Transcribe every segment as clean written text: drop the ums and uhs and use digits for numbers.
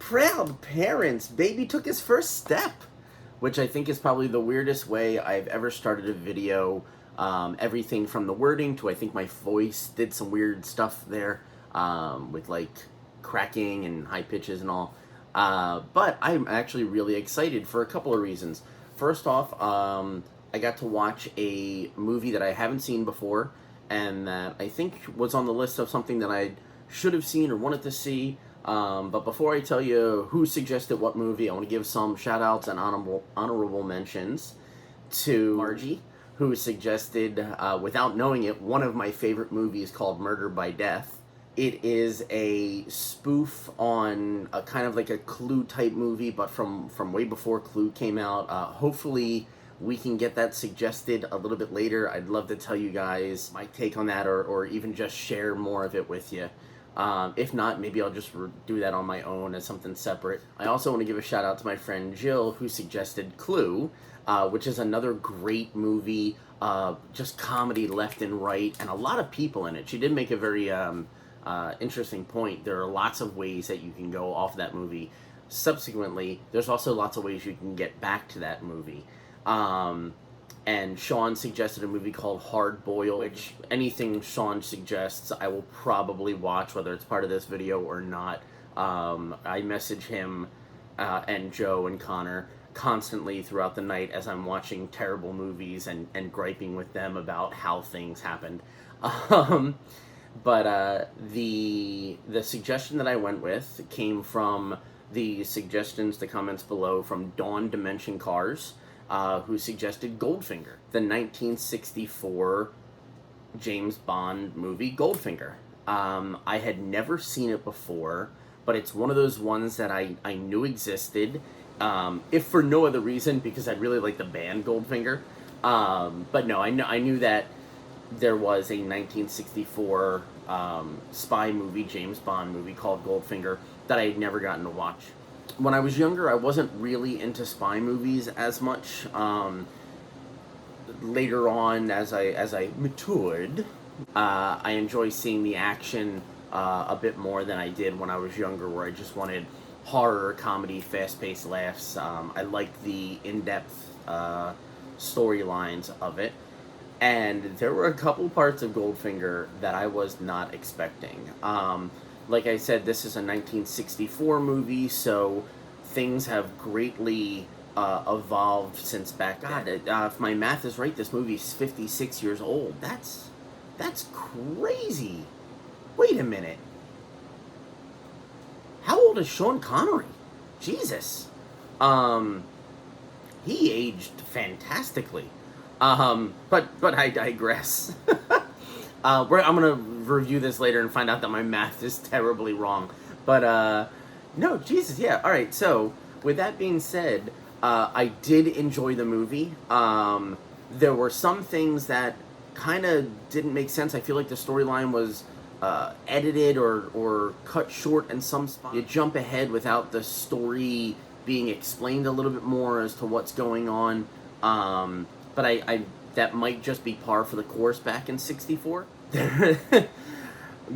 Proud parents, baby took his first step, which I think is probably the weirdest way I've ever started a video. Everything from the wording to I think my voice did some weird stuff there with like cracking and high pitches and all. But I'm actually really excited for a couple of reasons. First off, I got to watch a movie that I haven't seen before and that I think was on the list of something that I should have seen or wanted to see. But before I tell you who suggested what movie, I want to give some shout outs and honorable mentions to Margie, who suggested, without knowing it, one of my favorite movies called Murder by Death. It is a spoof on a kind of like a Clue type movie, but from way before Clue came out. Hopefully we can get that suggested a little bit later. I'd love to tell you guys my take on that or even just share more of it with you. If not, maybe I'll just do that on my own as something separate. I also want to give a shout out to my friend Jill, who suggested Clue, which is another great movie, just comedy left and right, and a lot of people in it. She did make a very interesting point. There are lots of ways that you can go off that movie. Subsequently, there's also lots of ways you can get back to that movie. And Sean suggested a movie called Hard Boiled, which anything Sean suggests I will probably watch, whether it's part of this video or not. I message him and Joe and Connor constantly throughout the night as I'm watching terrible movies and griping with them about how things happened. But the suggestion that I went with came from the suggestions, the comments below from Dawn Dimension Cars, who suggested Goldfinger, the 1964 James Bond movie Goldfinger. I had never seen it before, but it's one of those ones that I knew existed, if for no other reason, because I really like the band Goldfinger. But no, I knew that there was a 1964 spy movie, James Bond movie called Goldfinger that I had never gotten to watch. When I was younger, I wasn't really into spy movies as much. Later on, as I matured, I enjoy seeing the action a bit more than I did when I was younger, where I just wanted horror, comedy, fast-paced laughs. I liked the in-depth storylines of it. And there were a couple parts of Goldfinger that I was not expecting. Like I said, this is a 1964 movie, so things have greatly evolved since back then. If my math is right, this movie's 56 years old. That's crazy. Wait a minute. How old is Sean Connery? Jesus. He aged fantastically. But I digress. I'm gonna review this later and find out that my math is terribly wrong. But no, Jesus, yeah. All right. So with that being said, I did enjoy the movie. There were some things that kind of didn't make sense. I feel like the storyline was edited or cut short in some spots. You jump ahead without the story being explained a little bit more as to what's going on. But I that might just be par for the course back in '64.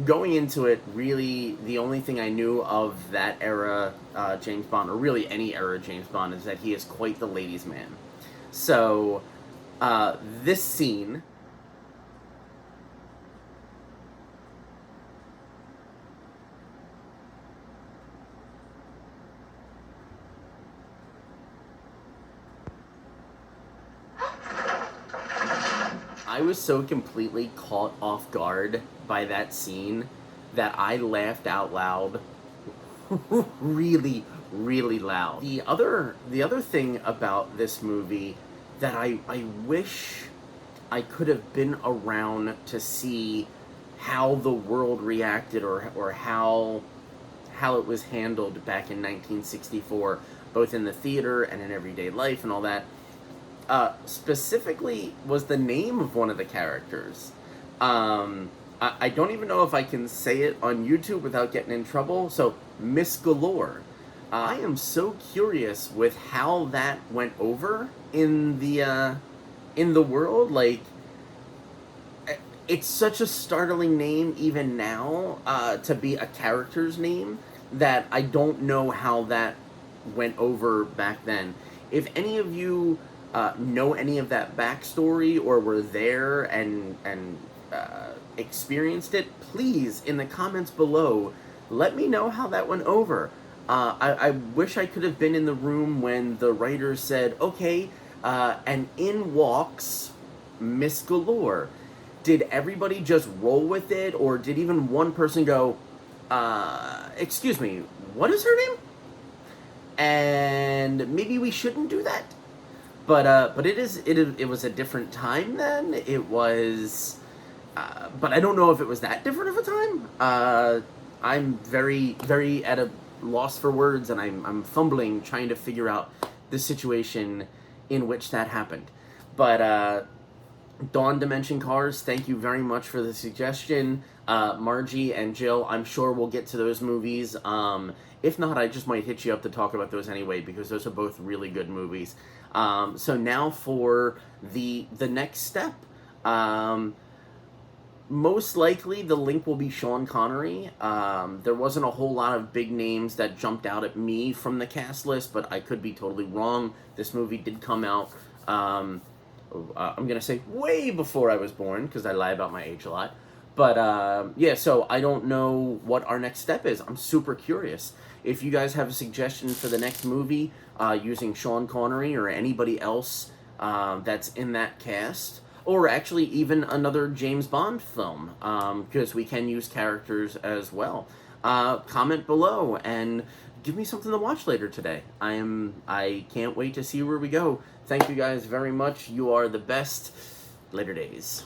Going into it, really, the only thing I knew of that era James Bond, or really any era James Bond, is that he is quite the ladies' man. So, this scene... I was so completely caught off guard by that scene that I laughed out loud really, really loud. The other thing about this movie that I wish I could have been around to see how the world reacted or how it was handled back in 1964, both in the theater and in everyday life and all that. Specifically was the name of one of the characters. I don't even know if I can say it on YouTube without getting in trouble. So, Miss Galore. I am so curious with how that went over in the world. Like, it's such a startling name even now to be a character's name. that I don't know how that went over back then. If any of you know any of that backstory or were there and experienced it, please in the comments below let me know how that went over. I wish I could have been in the room when the writers said, "Okay," and in walks Miss Galore. Did everybody just roll with it, or did even one person go, "Excuse me, what is her name?" And maybe we shouldn't do that. But it was a different time then. It was, but I don't know if it was that different of a time. I'm very at a loss for words, and I'm fumbling trying to figure out the situation in which that happened. But Dawn Dimension Cars, thank you very much for the suggestion. Margie and Jill, I'm sure we'll get to those movies. If not, I just might hit you up to talk about those anyway, because those are both really good movies. So now for the next step. Most likely the link will be Sean Connery. There wasn't a whole lot of big names that jumped out at me from the cast list, but I could be totally wrong. This movie did come out, I'm going to say way before I was born, because I lie about my age a lot. But yeah, so I don't know what our next step is. I'm super curious. If you guys have a suggestion for the next movie using Sean Connery or anybody else that's in that cast, or actually even another James Bond film, because we can use characters as well, comment below and give me something to watch later today. I can't wait to see where we go. Thank you guys very much. You are the best. Later days.